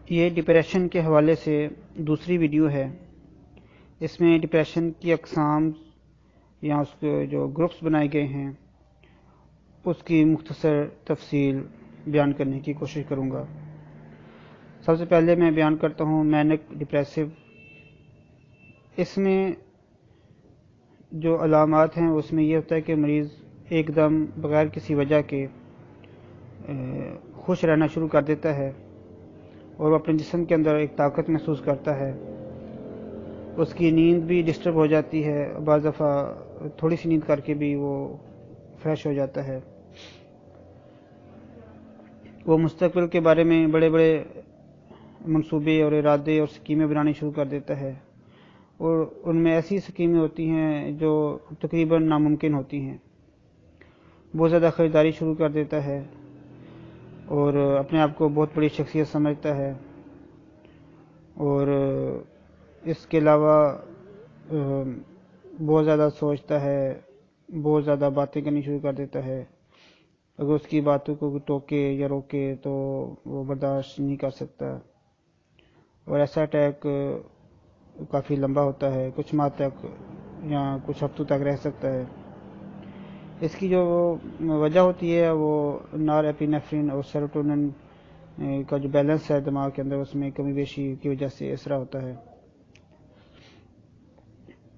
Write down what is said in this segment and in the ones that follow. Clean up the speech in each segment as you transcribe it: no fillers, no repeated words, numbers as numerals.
یہ ڈپریشن کے حوالے سے دوسری ویڈیو ہے۔ اس میں ڈپریشن کی اقسام یا اس کے جو گروپس بنائے گئے ہیں اس کی مختصر تفصیل بیان کرنے کی کوشش کروں گا۔ سب سے پہلے میں بیان کرتا ہوں مینک ڈپریسو۔ اس میں جو علامات ہیں اس میں یہ ہوتا ہے کہ مریض ایک دم بغیر کسی وجہ کے خوش رہنا شروع کر دیتا ہے اور وہ اپنے جسم کے اندر ایک طاقت محسوس کرتا ہے۔ اس کی نیند بھی ڈسٹرب ہو جاتی ہے، بعض دفعہ تھوڑی سی نیند کر کے بھی وہ فریش ہو جاتا ہے۔ وہ مستقبل کے بارے میں بڑے بڑے منصوبے اور ارادے اور سکیمیں بنانی شروع کر دیتا ہے، اور ان میں ایسی سکیمیں ہوتی ہیں جو تقریباً ناممکن ہوتی ہیں۔ بہت زیادہ خریداری شروع کر دیتا ہے اور اپنے آپ کو بہت بڑی شخصیت سمجھتا ہے، اور اس کے علاوہ بہت زیادہ سوچتا ہے، بہت زیادہ باتیں کرنی شروع کر دیتا ہے۔ اگر اس کی باتوں کو ٹوکے یا روکے تو وہ برداشت نہیں کر سکتا، اور ایسا اٹیک کافی لمبا ہوتا ہے، کچھ ماہ تک یا کچھ ہفتوں تک رہ سکتا ہے۔ اس کی جو وجہ ہوتی ہے وہ نار ایپینیفرین اور سیروٹونن کا جو بیلنس ہے دماغ کے اندر اس میں کمی بیشی کی وجہ سے اس طرح ہوتا ہے۔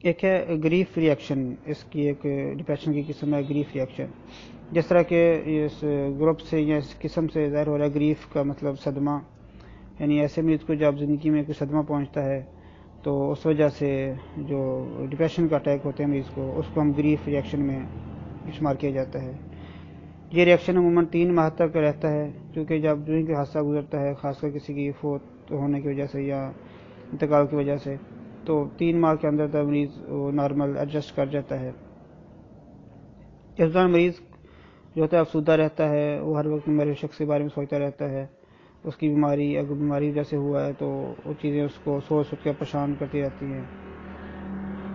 ایک ہے گریف ری ایکشن، اس کی ایک ڈپریشن کی قسم ہے گریف ری ایکشن۔ جس طرح کہ اس گروپ سے یا اس قسم سے ظاہر ہو رہا ہے، گریف کا مطلب صدمہ، یعنی ایسے مریض کو جب زندگی میں کوئی صدمہ پہنچتا ہے تو اس وجہ سے جو ڈپریشن کا اٹیک ہوتے ہیں مریض کو، اس کو ہم گریف ری ایکشن میں شمار کیا جاتا ہے۔ یہ ری ایکشن عموماً 3 ماہ تک رہتا ہے، کیونکہ جب جو کوئی حادثہ گزرتا ہے، خاص کر کسی کی فوت ہونے کی وجہ سے یا انتقال کی وجہ سے، تو 3 ماہ کے اندر تک مریض وہ نارمل ایڈجسٹ کر جاتا ہے۔ اس دوران مریض جو ہوتا ہے افسردہ رہتا ہے، وہ ہر وقت میرے شخص کے بارے میں سوچتا رہتا ہے، اس کی بیماری اگر بیماری جیسے ہوا ہے تو وہ چیزیں اس کو سوچ کے پریشان کرتی رہتی ہیں،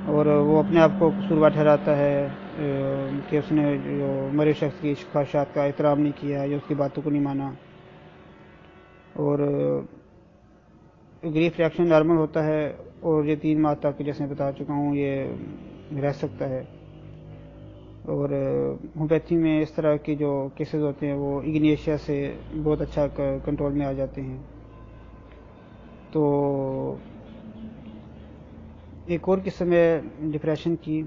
اور وہ اپنے آپ کو قصوروار ٹھہراتا ہے کہ اس نے جو مرے شخص کی خواہشات کا احترام نہیں کیا یا اس کی باتوں کو نہیں مانا۔ اور گریف ری ایکشن نارمل ہوتا ہے اور یہ 3 ماہ تک جیسے میں بتا چکا ہوں یہ رہ سکتا ہے۔ اور ہومیوپیتھی میں اس طرح کے جو کیسز ہوتے ہیں وہ اگنیشیا سے بہت اچھا کنٹرول میں آ جاتے ہیں۔ تو ایک اور قسم ہے ڈپریشن کی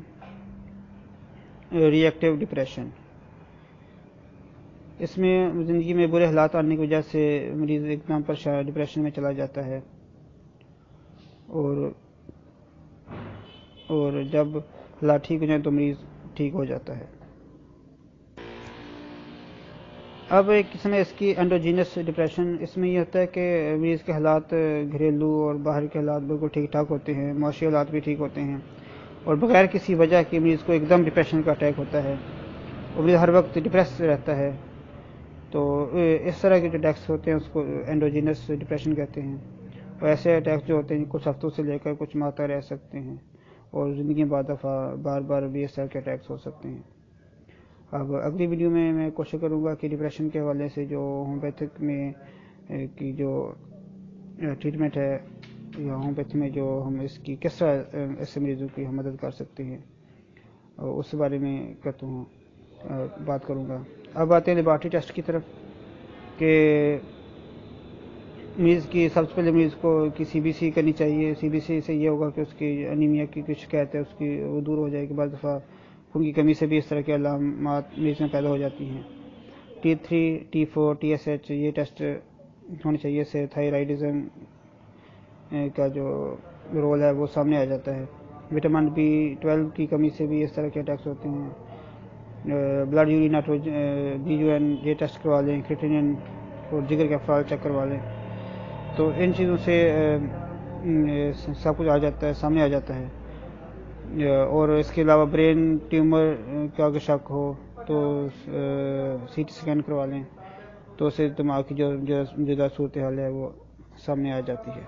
ری ایکٹیو ڈپریشن۔ اس میں زندگی میں برے حالات آنے کی وجہ سے مریض ایک دم پر ڈپریشن میں چلا جاتا ہے، اور جب حالات ٹھیک ہو جائیں تو مریض ٹھیک ہو جاتا ہے۔ اب ایک قسم ہے اس کی انڈوجینس ڈپریشن۔ اس میں یہ ہوتا ہے کہ مریض کے حالات گھریلو اور باہر کے حالات بالکل ٹھیک ٹھاک ہوتے ہیں، معاشی حالات بھی ٹھیک ہوتے ہیں، اور بغیر کسی وجہ کے مریض کو ایک دم ڈپریشن کا اٹیک ہوتا ہے اور مریض ہر وقت ڈپریس رہتا ہے۔ تو اس طرح کے جو اٹیکس ہوتے ہیں اس کو انڈوجینس ڈپریشن کہتے ہیں، اور ایسے اٹیکس جو ہوتے ہیں کچھ ہفتوں سے لے کر کچھ ماہ تک رہ سکتے ہیں، اور زندگی میں بعض دفعہ بار بھی اس طرح کے اٹیکس ہو سکتے ہیں۔ اب اگلی ویڈیو میں کوشش کروں گا کہ ڈپریشن کے حوالے سے جو ہومیوپیتھک میں کی جو ٹریٹمنٹ ہے یا ہومیوپیتھی میں جو ہم اس کی کس طرح ایسے مریضوں کی ہم مدد کر سکتے ہیں، اور اس بارے میں بات کروں گا۔ اب آتے ہیں لیبارٹری ٹیسٹ کی طرف، کہ مریض کی سب سے پہلے مریض کو کی سی بی سی کرنی چاہیے۔ سی بی سی سے یہ ہوگا کہ اس کی انیمیا کی کچھ شکایت ہے اس کی وہ دور ہو جائے گی۔ بعض دفعہ خون کی کمی سے بھی اس طرح کے علامات مریض میں پیدا ہو جاتی ہیں۔ T3 T4 TSH یہ ٹیسٹ ہونے چاہیے، اس سے تھائرائیڈزم کا جو رول ہے وہ سامنے آ جاتا ہے۔ وٹامن B12 کی کمی سے بھی اس طرح کے اٹیکس ہوتے ہیں۔ بلڈ یورین نائٹروجن BUN یہ ٹیسٹ کروا لیں، کریٹینن اور جگر کا افعال چیک کروا لیں، تو ان چیزوں سے سب کچھ سامنے آ جاتا ہے۔ اور اس کے علاوہ برین ٹیومر کا اگر شک ہو تو CT اسکین کروا لیں، تو اس سے دماغ کی جو صورتحال ہے وہ سامنے آ جاتی ہے۔